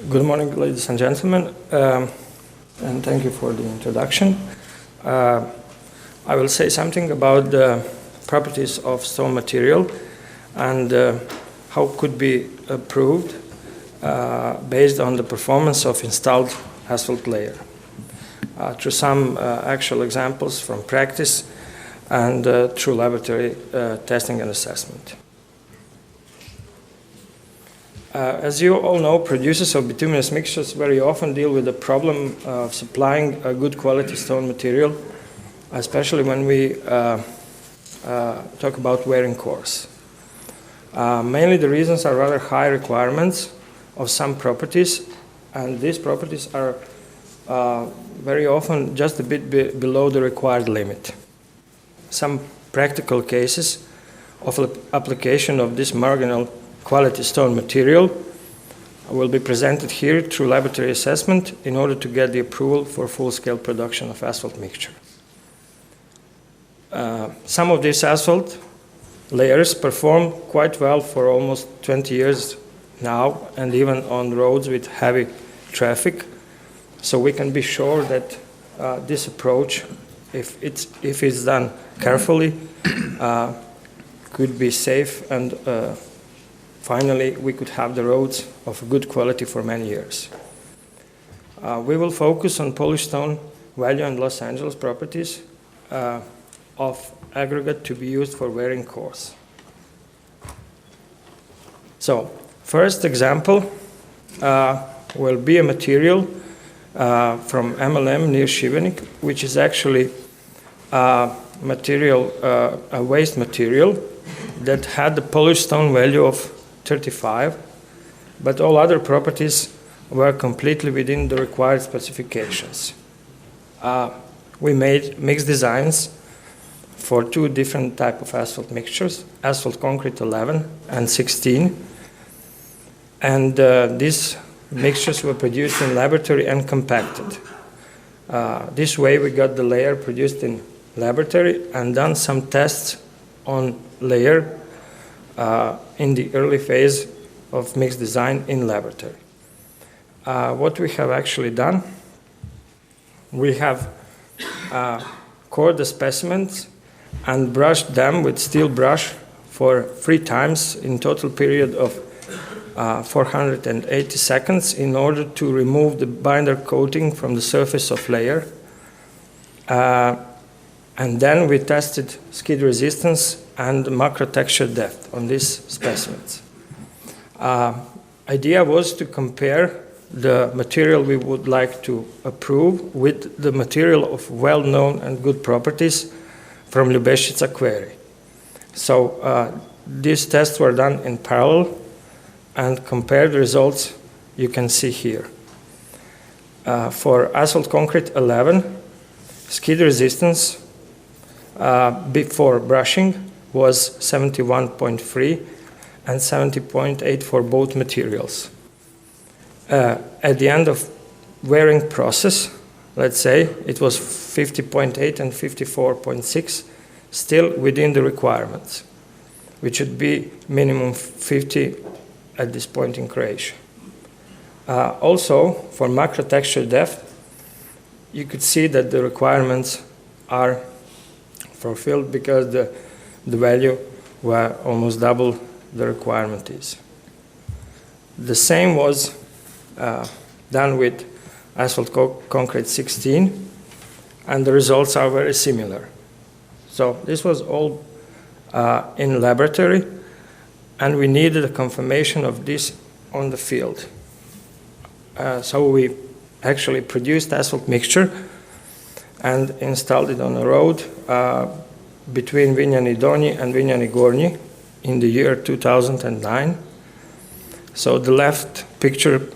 Good morning, ladies and gentlemen, and thank you for the introduction. I will say something about the properties of stone material and how could be improved based on the performance of installed asphalt layer through some actual examples from practice and through laboratory testing and assessment. As you all know, producers of bituminous mixtures very often deal with the problem of supplying a good quality stone material, especially when we talk about wearing cores. Mainly the reasons are rather high requirements of some properties, and these properties are very often just a bit below the required limit. Some practical cases of application of this marginal quality stone material will be presented here through laboratory assessment in order to get the approval for full-scale production of asphalt mixture. Some of these asphalt layers perform quite well for almost 20 years now, and even on roads with heavy traffic. So we can be sure that this approach, if it's done carefully, could be safe, and finally we could have the roads of good quality for many years. We will focus on polished stone value and Los Angeles properties of aggregate to be used for wearing cores. So, first example will be a material from MLM near Šibenik, which is actually a waste material that had the polished stone value of 35, but all other properties were completely within the required specifications. We made mixed designs for two different types of asphalt mixtures, asphalt concrete 11 and 16. And these mixtures were produced in laboratory and compacted. This way we got the layer produced in laboratory and done some tests on layer in the early phase of mixed design in laboratory. What we have actually done, we have cored the specimens and brushed them with steel brush for 3 times in total period of 480 seconds in order to remove the binder coating from the surface of layer. And then we tested skid resistance and macro texture depth on these specimens. Idea was to compare the material we would like to approve with the material of well-known and good properties from Ljubeščica quarry. So these tests were done in parallel, and compared results you can see here. For asphalt concrete 11, skid resistance before brushing was 71.3 and 70.8 for both materials. At the end of wearing process, let's say, it was 50.8 and 54.6, still within the requirements, which should be minimum 50 at this point in Croatia. Also, for macro texture depth, you could see that the requirements are fulfilled because the value were almost double the requirement is. The same was done with asphalt concrete 16, and the results are very similar. So this was all in laboratory, and we needed a confirmation of this on the field. So we actually produced asphalt mixture and installed it on a road between Vinjani Donji and Vinjani Gornji in the year 2009. So the left picture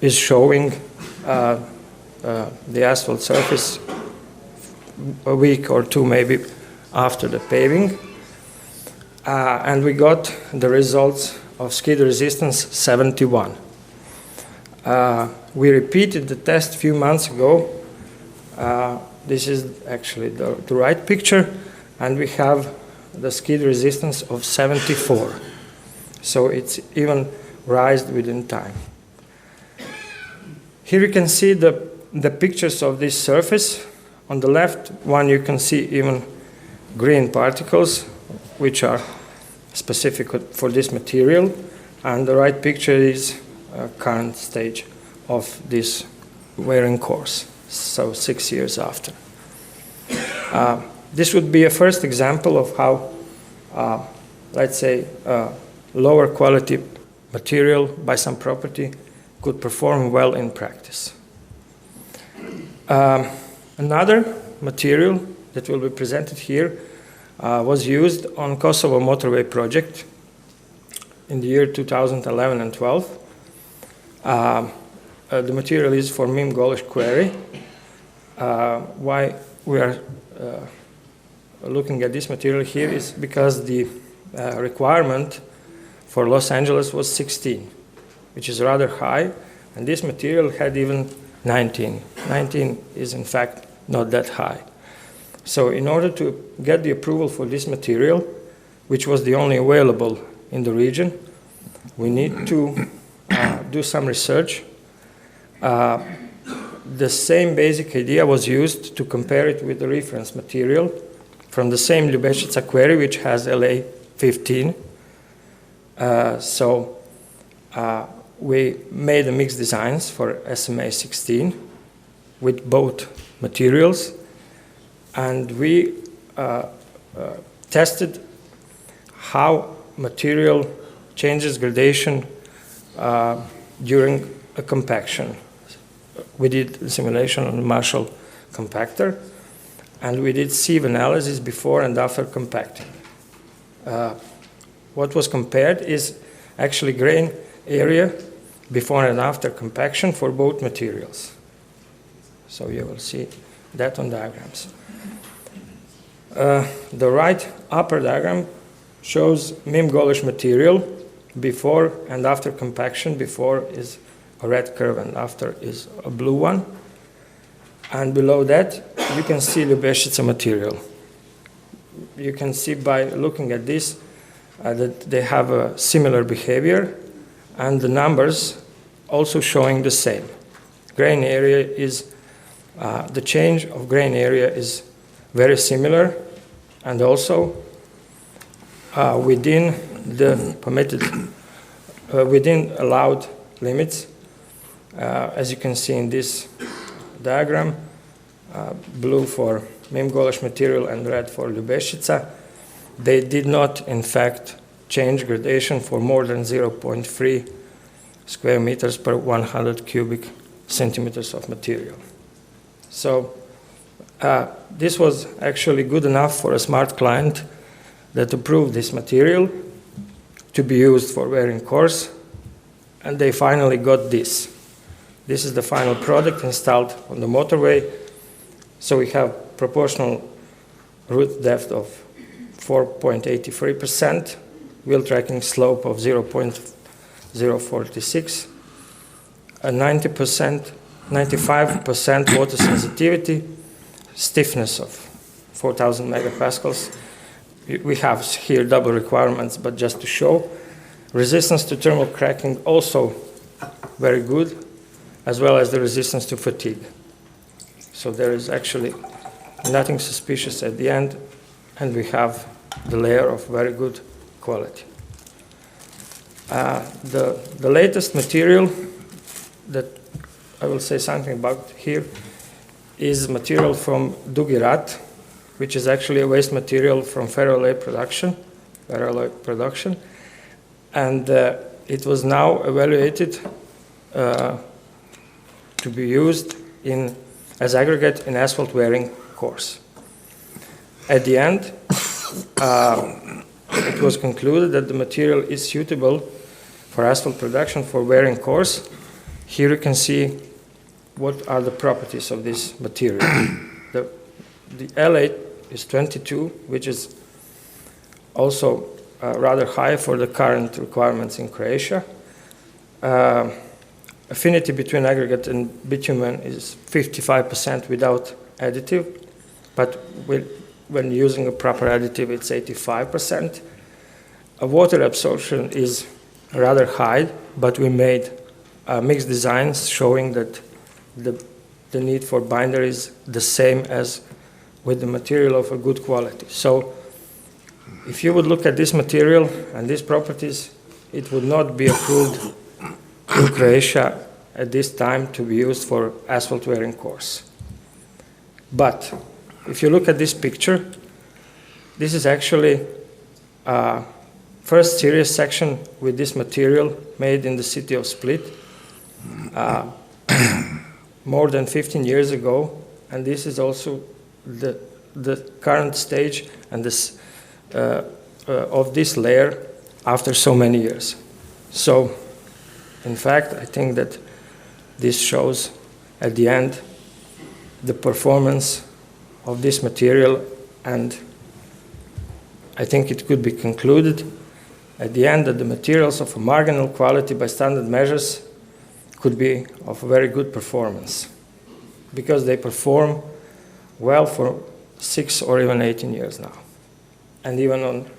is showing the asphalt surface a week or two maybe after the paving. And we got the results of skid resistance 71. We repeated the test a few months ago. This is actually the right picture, and we have the skid resistance of 74. So it's even raised within time. Here you can see the pictures of this surface. On the left one you can see even green particles, which are specific for this material. And the right picture is a current stage of this wearing course, so 6 years after. This would be a first example of how, let's say, lower quality material by some property could perform well in practice. Another material that will be presented here was used on Kosovo motorway project in the year 2011 and 12. The material is for Mim Golish quarry. Why we are looking at this material here is because the requirement for Los Angeles was 16, which is rather high, and this material had even 19. 19 is in fact not that high. So in order to get the approval for this material, which was the only available in the region, we need to do some research. The same basic idea was used to compare it with the reference material from the same Ljubeščica quarry, which has LA 15. So we made the mixed designs for SMA 16 with both materials, and we tested how material changes gradation during a compaction. We did a simulation on the Marshall compactor, and we did sieve analysis before and after compacting. What was compared is actually grain area before and after compaction for both materials. So you will see that on diagrams. The right upper diagram shows Mim Golish material before and after compaction. Before is a red curve and after is a blue one. And below that you can see Ljubeščica material. You can see by looking at this that they have a similar behavior, and the numbers also showing the same. Grain area is, the change of grain area is very similar, and also within the permitted, within allowed limits. As you can see in this diagram, blue for Mim Golish material and red for Ljubeščica, they did not in fact change gradation for more than 0.3 square meters per 100 cubic centimeters of material. So this was actually good enough for a smart client that approved this material to be used for wearing course, and they finally got this. This is the final product installed on the motorway. So we have proportional root depth of 4.83%, wheel tracking slope of 0.046, a 95% water sensitivity, stiffness of 4,000 megapascals. We have here double requirements, but just to show. Resistance to thermal cracking also very good, as well as the resistance to fatigue. So there is actually nothing suspicious at the end, and we have the layer of very good quality. The latest material that I will say something about here is material from Dugi Rat, which is actually a waste material from ferroalloy production, and it was now evaluated to be used as aggregate in asphalt wearing course. At the end, it was concluded that the material is suitable for asphalt production for wearing course. Here you can see what are the properties of this material. The L8 is 22, which is also rather high for the current requirements in Croatia. Affinity between aggregate and bitumen is 55% without additive, but when using a proper additive, it's 85%. Water absorption is rather high, but we made mixed designs showing that the need for binder is the same as with the material of a good quality. So if you would look at this material and these properties, it would not be approved in Croatia at this time to be used for asphalt wearing course. But if you look at this picture, this is actually first serious section with this material made in the city of Split more than 15 years ago, and this is also the current stage and this of this layer after so many years. So in fact, I think that this shows at the end the performance of this material, and I think it could be concluded at the end that the materials of a marginal quality by standard measures could be of very good performance because they perform well for 6 or even 18 years now, and even on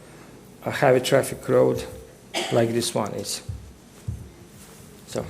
a heavy traffic road like this one is. So.